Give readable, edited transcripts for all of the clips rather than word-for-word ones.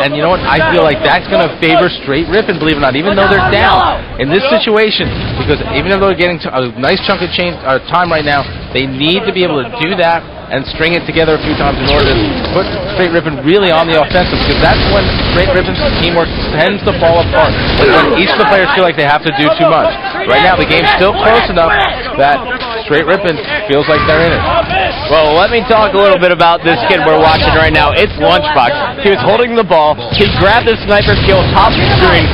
And you know what? I feel like that's going to favor Str8 Rippin, believe it or not, even though they're down in this situation. Because even though they're getting a nice chunk of time right now, they need to be able to do that and string it together a few times in order to put Str8 Rippin really on the offensive, because that's when Str8 Rippin's teamwork tends to fall apart, when each of the players feel like they have to do too much. Right now, the game's still close enough that Str8 Rippin feels like they're in it. Well, let me talk a little bit about this kid we're watching right now. It's Lunchbox. He was holding the ball. He grabbed the sniper kill, top screen,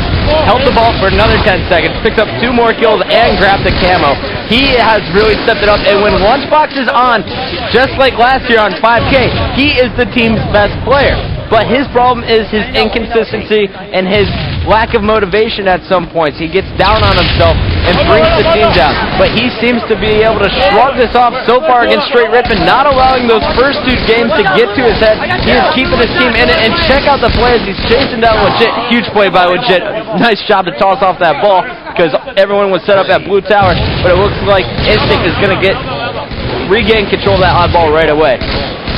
held the ball for another 10 seconds, picked up 2 more kills, and grabbed the camo. He has really stepped it up, and when Lunchbox is on, just like last year on 5K, he is the team's best player. But his problem is his inconsistency and his lack of motivation at some points. He gets down on himself and brings the team down. But he seems to be able to shrug this off so far against Str8 Rippin, not allowing those first 2 games to get to his head. He is keeping his team in it, and check out the plays. He's chasing down Legit. Huge play by Legit. Nice job to toss off that ball, because everyone was set up at Blue Tower, but it looks like Instinct is going to regain control of that odd ball right away.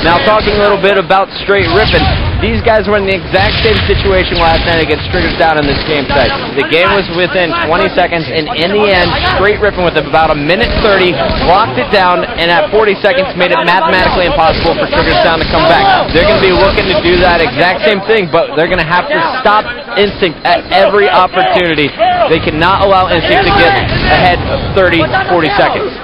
Now talking a little bit about Str8 Rippin, these guys were in the exact same situation last night against Triggers Down in this game site. The game was within 20 seconds, and in the end, Str8 Rippin with about 1:30 locked it down, and at 40 seconds made it mathematically impossible for Triggers Down to come back. They're going to be looking to do that exact same thing, but they're going to have to stop Instinct at every opportunity. They cannot allow Instinct to get ahead of 30, 40 seconds.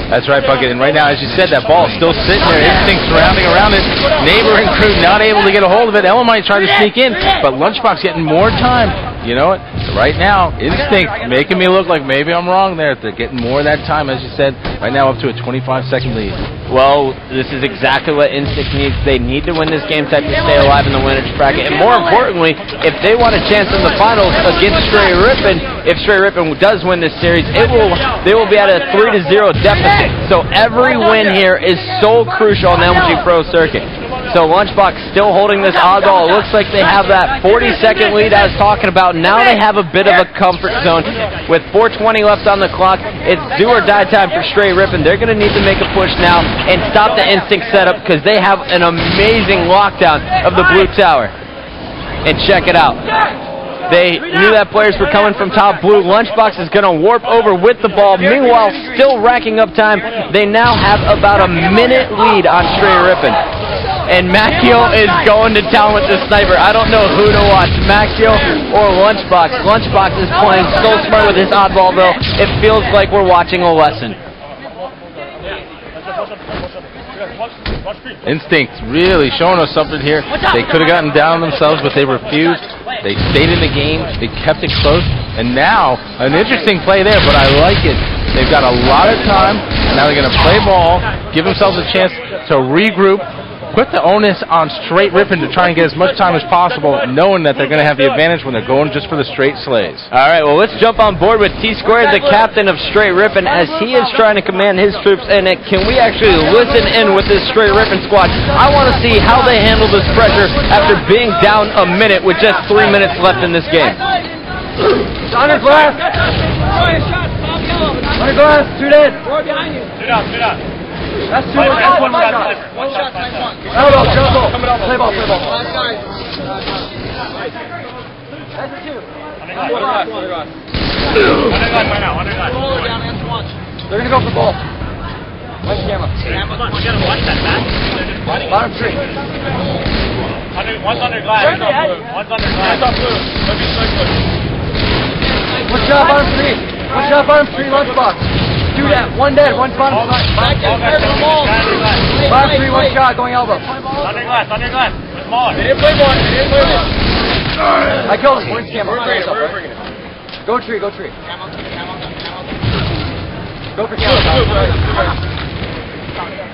That's right, Bucket. And right now, as you said, that ball is still sitting there. Instinct surrounding around it. Neighboring crew not able to get a hold of it. Ellen might try to sneak in, but Lunchbox getting more time. You know what? Right now, Instinct making me look like maybe I'm wrong there. They're getting more of that time, as you said. Right now, up to a 25-second lead. Well, this is exactly what Instinct needs. They need to win this game type to stay alive in the winners bracket. And more importantly, if they want a chance in the finals against Str8 Rippin, if Str8 Rippin does win this series, they will be at a 3-0 deficit. So every win here is so crucial on the MLG Pro circuit. So Lunchbox still holding this oddball. It looks like they have that 40-second lead I was talking about. Now they have a bit of a comfort zone. With 4:20 left on the clock, it's do or die time for Str8 Rippin. They're going to need to make a push now and stop the Instinct setup, because they have an amazing lockdown of the Blue Tower. And check it out. They knew that players were coming from top blue. Lunchbox is going to warp over with the ball. Meanwhile, still racking up time. They now have about a minute lead on Str8 Rippin. And Maxio is going to town with the sniper. I don't know who to watch, Maxio or Lunchbox. Lunchbox is playing so smart with his oddball, though. It feels like we're watching a lesson. Instinct really showing us something here. They could have gotten down themselves, but they refused. They stayed in the game. They kept it close. And now, an interesting play there, but I like it. They've got a lot of time. And now they're going to play ball, give themselves a chance to regroup, put the onus on Str8 Rippin to try and get as much time as possible, knowing that they're going to have the advantage when they're going just for the straight slays. All right, well, let's jump on board with T-Squared, the captain of Str8 Rippin, as he is trying to command his troops. And can we actually listen in with this Str8 Rippin squad? I want to see how they handle this pressure after being down a minute with just 3 minutes left in this game. Under glass! Under glass, 2 dead! 4 behind you! 2 down, 2 down. That's 2. That's 1 shot. 1 shot, nice one. Elbow, jump ball. Play ball, play ball. That's a 2. Under glass. Under glass right now, under glass. They're going to go for ball. Nice camera. We got to watch that back. Bottom 3. One's under glass. One's under glass. One shot, bottom 3. One shot, bottom 3, Lunchbox. Do that. 1 dead, 1 bottom. Bottom 3, 1 shot, going elbow. Under glass, under glass. Smaller. They didn't play one. They didn't play one. I killed him. Points camera. Go tree, go tree. Go for camera.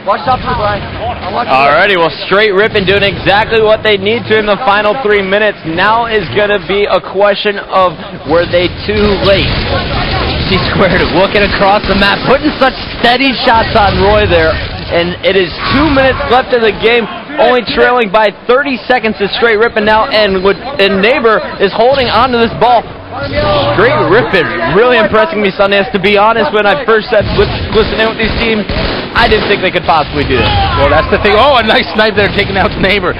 Watch top blue, Brian. Alrighty, well, Str8 Rippin doing exactly what they need to in the final 3 minutes. Now is going to be a question of, were they too late? T-Squared looking across the map, putting such steady shots on Roy there. And it is 2 minutes left in the game. only trailing by 30 seconds to Str8 Rippin now, and Neighbor is holding onto this ball. Str8 Rippin really impressing me, Sundance. To be honest, when I first said listen in with these teams, I didn't think they could possibly do this. Well, that's the thing. Oh, a nice snipe there, taking out Neighbor.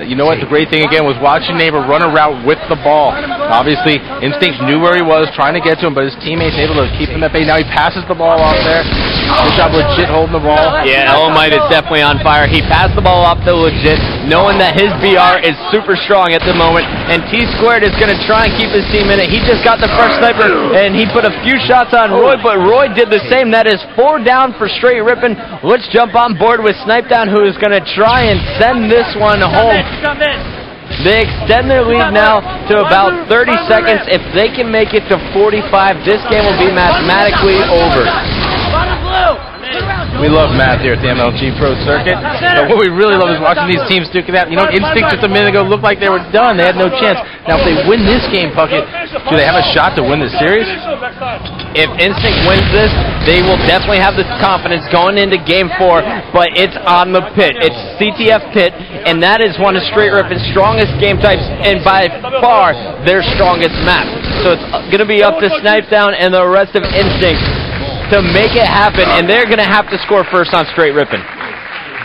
You know what? The great thing again was watching Neighbor run a route with the ball. Obviously, Instinct knew where he was, trying to get to him, but his teammates able to keep him at bay. Now he passes the ball off there. Good job, Legit, holding the ball. Yeah, Elamite is definitely on fire. He passed the ball off to Legit, knowing that his BR is super strong at the moment, and T-Squared is going to try and keep his team in it. He just got the first sniper, and he put a few shots on Roy, but Roy did the same. That is 4 down for Str8 Rippin. Let's jump on board with Snipe Down, who is going to try and send this one home. They extend their lead now to about 30 seconds. If they can make it to 45, this game will be mathematically over. We love math here at the MLG Pro Circuit. But what we really love is watching these teams duke it out. You know, Instinct just a minute ago looked like they were done. They had no chance. Now, if they win this game, Puckett, do they have a shot to win the series? If Instinct wins this, they will definitely have the confidence going into Game 4, but it's on the pit. It's CTF pit, and that is one of Str8 Rippin's strongest game types, and by far their strongest map. So it's going to be up to Snipe Down and the rest of Instinct to make it happen, and they're going to have to score first on Str8 Rippin.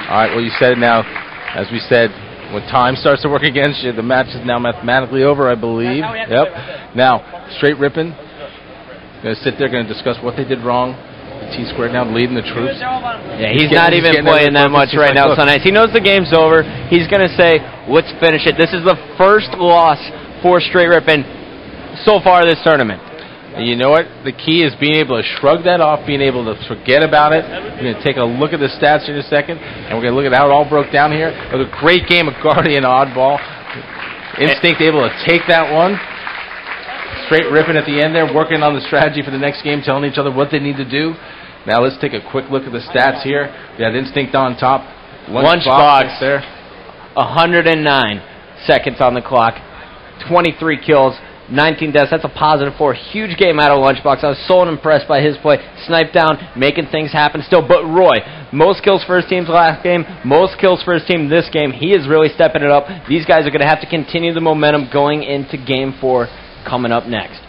All right, well, you said it now. As we said, when time starts to work against you, the match is now mathematically over, I believe. Yep. Now, Str8 Rippin going to sit there, going to discuss what they did wrong. T-Squared now leading the troops. Yeah, he's not even playing that much right now, Sunnice. He knows the game's over. He's going to say, let's finish it. This is the first loss for Str8 Rippin so far this tournament. And you know what? The key is being able to shrug that off, being able to forget about it. We're going to take a look at the stats in a second, and we're going to look at how it all broke down here. It was a great game of Guardian Oddball. Instinct able to take that one. Str8 Rippin at the end there, working on the strategy for the next game, telling each other what they need to do. Now let's take a quick look at the stats here. We had Instinct on top. Lunchbox there. 109 seconds on the clock. 23 kills. 19 deaths. That's a positive 4. Huge game out of Lunchbox. I was so impressed by his play. Snipe Down, making things happen still. But Roy, most kills for his team's last game, most kills for his team this game. He is really stepping it up. These guys are going to have to continue the momentum going into Game 4 coming up next.